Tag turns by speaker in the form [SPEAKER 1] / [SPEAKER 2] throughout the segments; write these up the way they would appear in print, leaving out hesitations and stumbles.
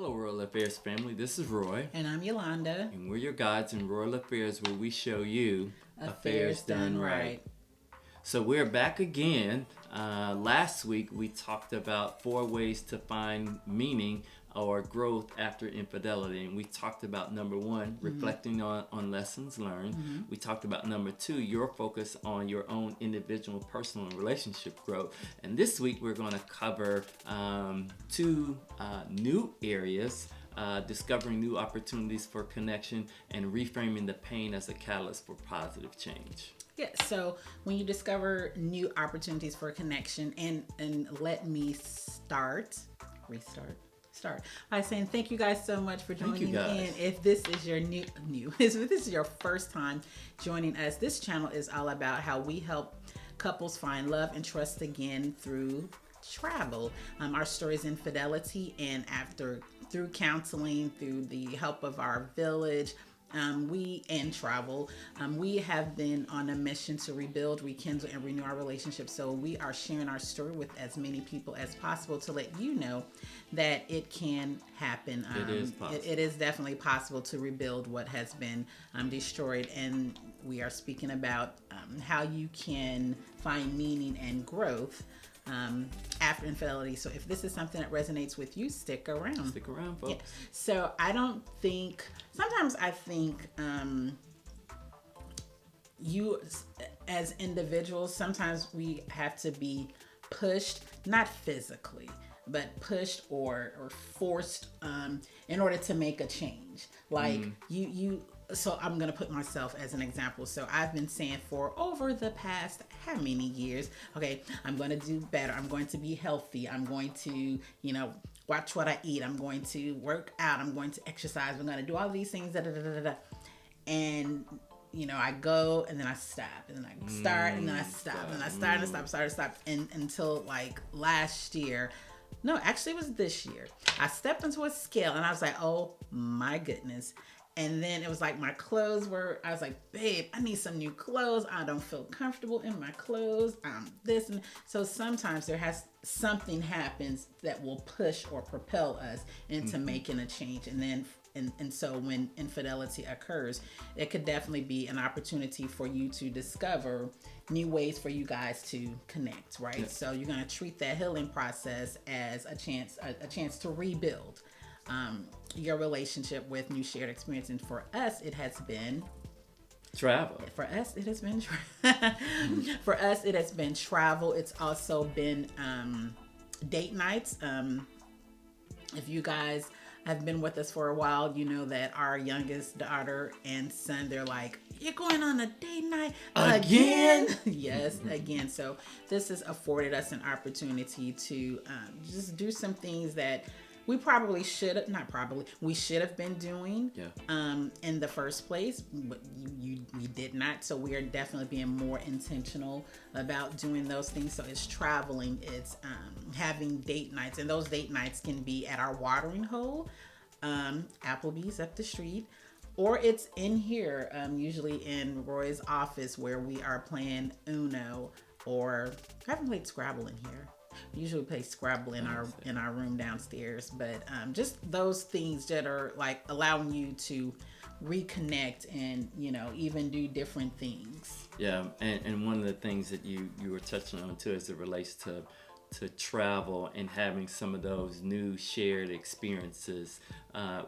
[SPEAKER 1] Hello, Royal Affairs family. This is Roy,
[SPEAKER 2] And I'm Yolanda.
[SPEAKER 1] and we're your guides in Royal Affairs, where we show you affairs done right. So we're back again. Last week we talked about 4 ways to find meaning or growth after infidelity, and we talked about number 1, reflecting on lessons learned. We talked about number 2, your focus on your own individual, personal, and relationship growth. And this week we're going to cover 2 new areas. Discovering new opportunities for connection and reframing the pain as a catalyst for positive change.
[SPEAKER 2] Yeah, so when you discover new opportunities for connection, and let me start by saying thank you guys so much for joining in. If this is your if this is your first time joining us, this channel is all about how we help couples find love and trust again through travel. Our story is infidelity, and through counseling, through the help of our village, we have been on a mission to rebuild, rekindle, and renew our relationship. So we are sharing our story with as many people as possible to let you know that it can happen.
[SPEAKER 1] It is possible.
[SPEAKER 2] It is definitely possible to rebuild what has been destroyed. And we are speaking about how you can find meaning and growth after infidelity. So if this is something that resonates with you, stick around.
[SPEAKER 1] Stick around, folks.
[SPEAKER 2] Yeah. So sometimes I think you as individuals, sometimes we have to be pushed, not physically, but pushed or forced in order to make a change. Like so I'm going to put myself as an example. So I've been saying for over the past how many years, okay, I'm going to do better. I'm going to be healthy. I'm going to, watch what I eat. I'm going to work out. I'm going to exercise. I'm going to do all these things. And, I go and then I stop. And then I start and then I stop. And I start and stop. And until like last year. No, actually it was this year. I stepped into a scale and I was like, oh my goodness. And then it was like I was like, babe, I need some new clothes. I don't feel comfortable in my clothes. This. And so sometimes something happens that will push or propel us into making a change. And then, and so when infidelity occurs, it could definitely be an opportunity for you to discover new ways for you guys to connect, right? Yeah. So you're going to treat that healing process as a chance to rebuild your relationship with new shared experience. And for us, it has been
[SPEAKER 1] travel.
[SPEAKER 2] For us, it has been for us, it has been travel. It's also been date nights. If you guys have been with us for a while, you know that our youngest daughter and son, they're like, you're going on a date night again? Yes, again. So this has afforded us an opportunity to just do some things that we we should have been doing in the first place, but we did not. So we are definitely being more intentional about doing those things. So it's traveling, it's having date nights, and those date nights can be at our watering hole, Applebee's up the street, or it's in here, usually in Roy's office, where we are playing Uno, or I haven't played Scrabble in here. Usually play Scrabble in our room downstairs, but just those things that are like allowing you to reconnect and even do different things.
[SPEAKER 1] Yeah, and one of the things that you were touching on too, as it relates to travel and having some of those new shared experiences.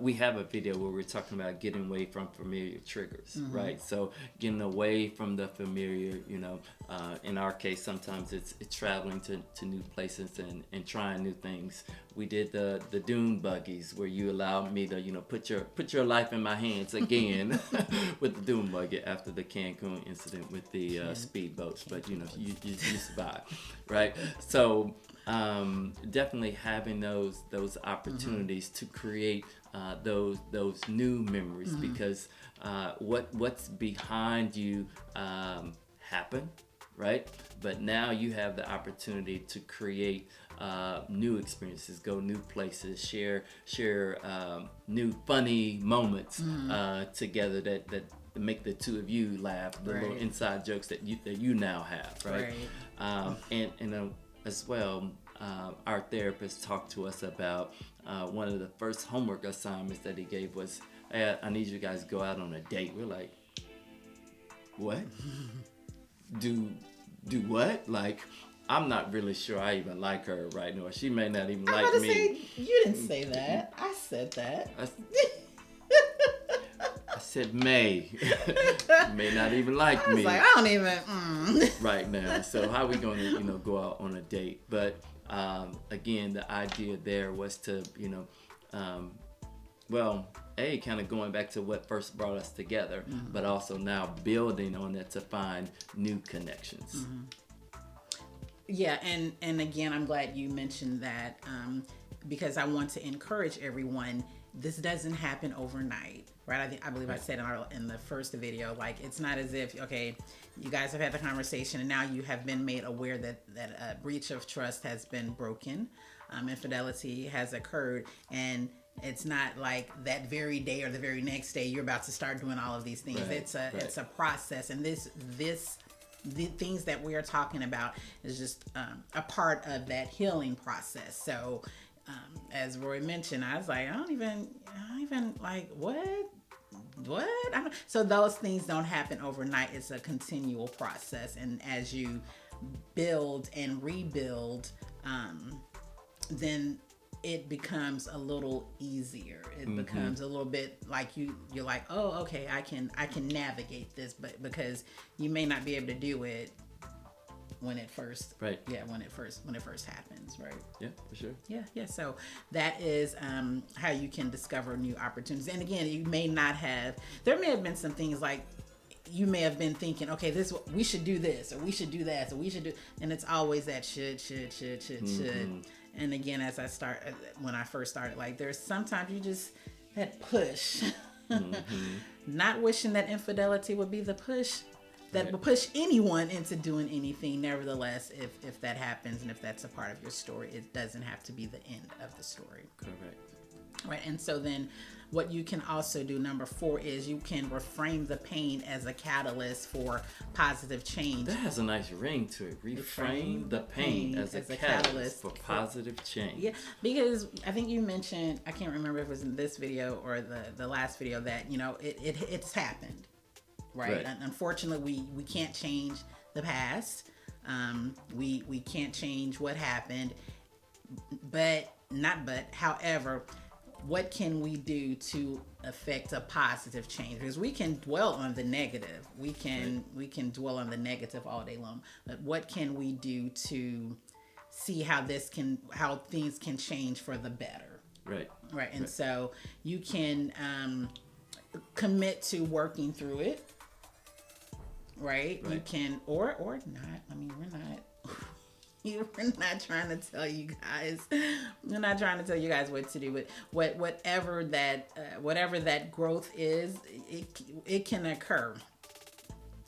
[SPEAKER 1] We have a video where we're talking about getting away from familiar triggers, right? So getting away from the familiar, in our case, sometimes it's traveling to new places and trying new things. We did the dune buggies, where you allowed me to, put your life in my hands again with the dune buggy after the Cancun incident with the speedboats, but you survived, right? So definitely having those opportunities to create those new memories, because what's behind you happened, right? But now you have the opportunity to create new experiences, go new places, share new funny moments together that make the two of you laugh, the little inside jokes that you now have, right? And as well, our therapist talked to us about one of the first homework assignments that he gave was, hey, I need you guys to go out on a date. We're like, what? Do what? Like, I'm not really sure I even like her right now. She may not even like me.
[SPEAKER 2] Say, you didn't say that. I said that.
[SPEAKER 1] I said may not even like me.
[SPEAKER 2] I was like, I don't even
[SPEAKER 1] right now. So how are we going to go out on a date? But again, the idea there was to kind of going back to what first brought us together, but also now building on that to find new connections.
[SPEAKER 2] Mm-hmm. Yeah, and again, I'm glad you mentioned that because I want to encourage everyone. This doesn't happen overnight, right? I believe I said in the first video, like, it's not as if, okay, you guys have had the conversation and now you have been made aware that a breach of trust has been broken, infidelity has occurred, and it's not like that very day or the very next day you're about to start doing all of these things. Right, it's a process, and the things that we are talking about is just a part of that healing process. So as Roy mentioned, I was like, I don't even like, what? So those things don't happen overnight. It's a continual process. And as you build and rebuild, then it becomes a little easier. It becomes a little bit like you're like, oh, okay, I can navigate this, but because you may not be able to do it when it first when it first happens, right?
[SPEAKER 1] Yeah, for sure.
[SPEAKER 2] Yeah. So that is how you can discover new opportunities. And again, there may have been some things like you may have been thinking, okay, we should do this, or we should do that, so we should do, and it's always that should. And again, when I first started, like, there's sometimes you just that push, not wishing that infidelity would be the push that will push anyone into doing anything. Nevertheless, if that happens and if that's a part of your story, it doesn't have to be the end of the story.
[SPEAKER 1] Correct.
[SPEAKER 2] Right. And so then what you can also do, number 4, is you can reframe the pain as a catalyst for positive change.
[SPEAKER 1] That has a nice ring to it. Reframe the pain as a catalyst for positive change.
[SPEAKER 2] Yeah, because I think you mentioned, I can't remember if it was in this video or the last video, that, it's happened. Right. Unfortunately, we can't change the past. We can't change what happened. However, what can we do to affect a positive change? Because we can dwell on the negative. We can dwell on the negative all day long. But what can we do to see how things can change for the better? Right. And so you can commit to working through it. Right? You can, or not. I mean, we're not trying to tell you guys. We're not trying to tell you guys what to do. But whatever that growth is, it can occur,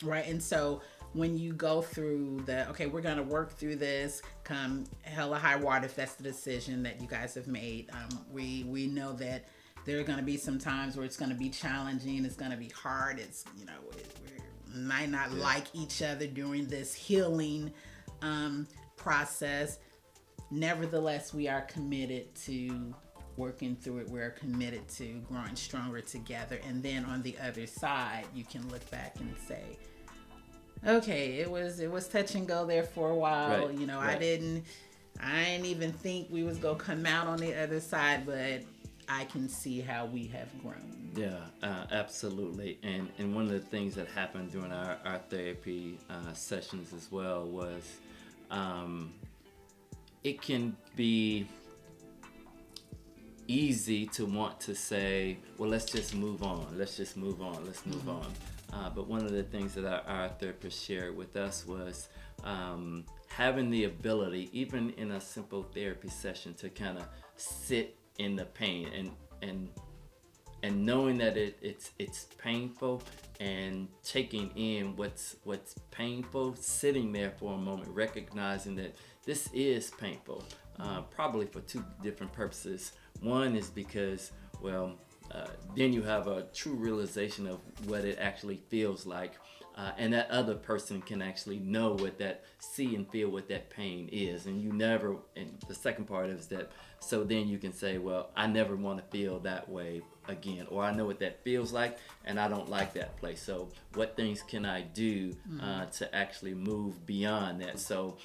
[SPEAKER 2] right? And so when you go through we're gonna work through this, come hell or high water, if that's the decision that you guys have made. We know that there are gonna be some times where it's gonna be challenging. It's gonna be hard. It's we might not like each other during this healing process. Nevertheless, we are committed to working through it. We're committed to growing stronger together. And then on the other side, you can look back and say, okay, it was touch and go there for a while. I didn't even think we was gonna come out on the other side, but I can see how we have grown.
[SPEAKER 1] Yeah, absolutely. And one of the things that happened during our therapy sessions as well was it can be easy to want to say, well, let's just move on. Let's move on. But one of the things that our therapist shared with us was having the ability, even in a simple therapy session, to kind of sit in the pain and knowing that it's painful, and taking in what's painful, sitting there for a moment, recognizing that this is painful, probably for 2 different purposes. One is because, then you have a true realization of what it actually feels like and that other person can actually know what that, see and feel what that pain is. And you never, and the second part is that, so then you can say, well, I never want to feel that way again, or I know what that feels like and I don't like that place. So what things can I do to actually move beyond that? So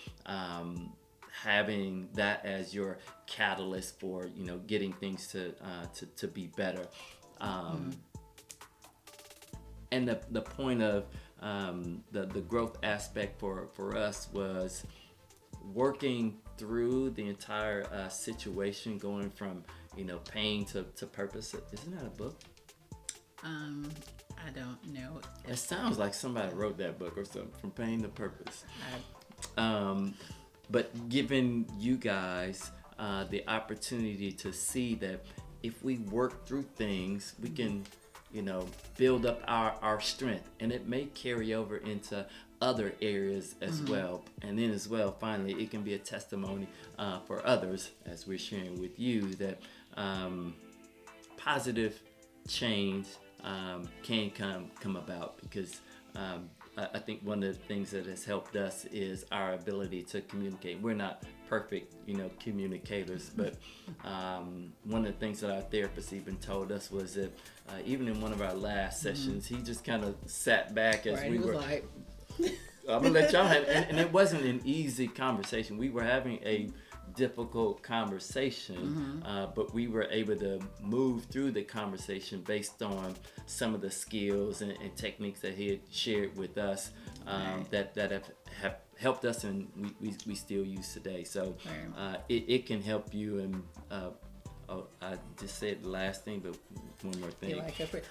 [SPEAKER 1] having that as your catalyst for, you know, getting things to be better. And the point of the growth aspect for us was working through the entire situation, going from, you know, pain to purpose. Isn't that a book?
[SPEAKER 2] I don't know.
[SPEAKER 1] It sounds like somebody wrote that book or something, From Pain to Purpose. But giving you guys the opportunity to see that if we work through things, we can, you know, build up our strength, and it may carry over into other areas as well. And then as well, finally, it can be a testimony for others, as we're sharing with you, that positive change can come about, because I think one of the things that has helped us is our ability to communicate. We're not perfect, you know, communicators, but one of the things that our therapist even told us was that even in one of our last sessions, he just kind of sat back as we were. Like... I'm gonna let y'all have it. And it wasn't an easy conversation. We were having a difficult conversation, but we were able to move through the conversation based on some of the skills and techniques that he had shared with us, that have helped us, and we still use today. So it can help you. And I just said the last thing, but one more thing.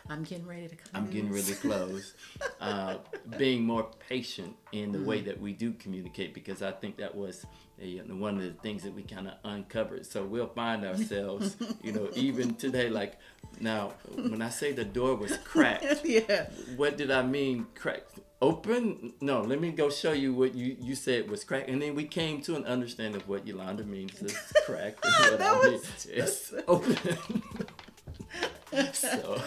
[SPEAKER 2] I'm getting ready to close.
[SPEAKER 1] I'm getting ready to close. Being more patient in the way that we do communicate, because I think that was one of the things that we kind of uncovered. So we'll find ourselves, you know, even today, like now, when I say the door was cracked, what did I mean cracked? Open? No, let me go show you what you said was cracked. And then we came to an understanding of what Yolanda means is cracked. And what I mean is open. So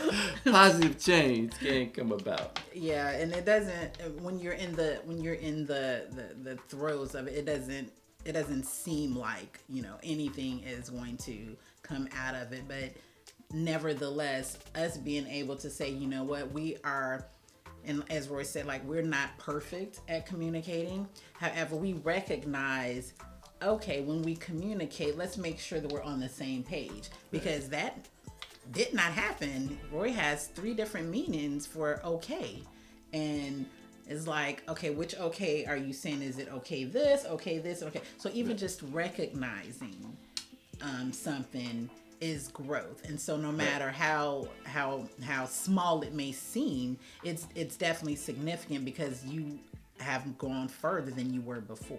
[SPEAKER 1] positive change can come about.
[SPEAKER 2] Yeah, and it doesn't, when you're in the throes of it, it doesn't seem like, you know, anything is going to come out of it. But nevertheless, us being able to say, you know what, we are, and as Roy said, like, we're not perfect at communicating. However, we recognize, okay, when we communicate, let's make sure that we're on the same page, because that did not happen. Roy has 3 different meanings for okay. And it's like, okay, which okay are you saying? Is it okay this, okay this, okay? So even just recognizing something is growth. And so no matter how small it may seem, it's definitely significant, because you have gone further than you were before.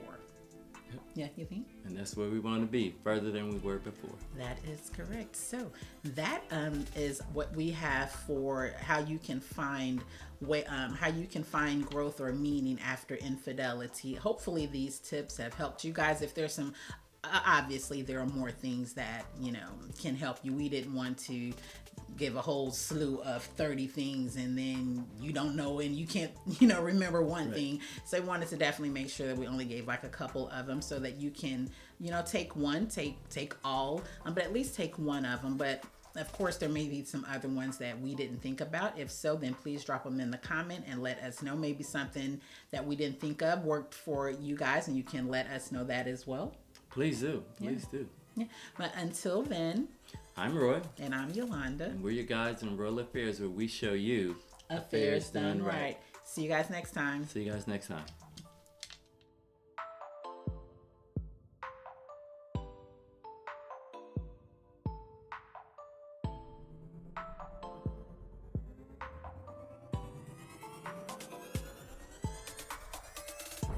[SPEAKER 2] Yeah, you think?
[SPEAKER 1] And that's where we want to be, further than we were before.
[SPEAKER 2] That is correct. So that is what we have for how you can find growth or meaning after infidelity. Hopefully these tips have helped you guys. If there's some, obviously there are more things that, you know, can help you. We didn't want to give a whole slew of 30 things and then you don't know and you can't, you know, remember one thing. So I wanted to definitely make sure that we only gave like a couple of them, so that you can, you know, take one, take all, but at least take one of them. But of course, there may be some other ones that we didn't think about. If so, then please drop them in the comment and let us know. Maybe something that we didn't think of worked for you guys, and you can let us know that as well.
[SPEAKER 1] Please do. Please do.
[SPEAKER 2] Yeah. But until then,
[SPEAKER 1] I'm Roy.
[SPEAKER 2] And I'm Yolanda.
[SPEAKER 1] And we're your guides in Real Affairs, where we show you
[SPEAKER 2] affairs done right. See you guys next time.
[SPEAKER 1] See you guys next time.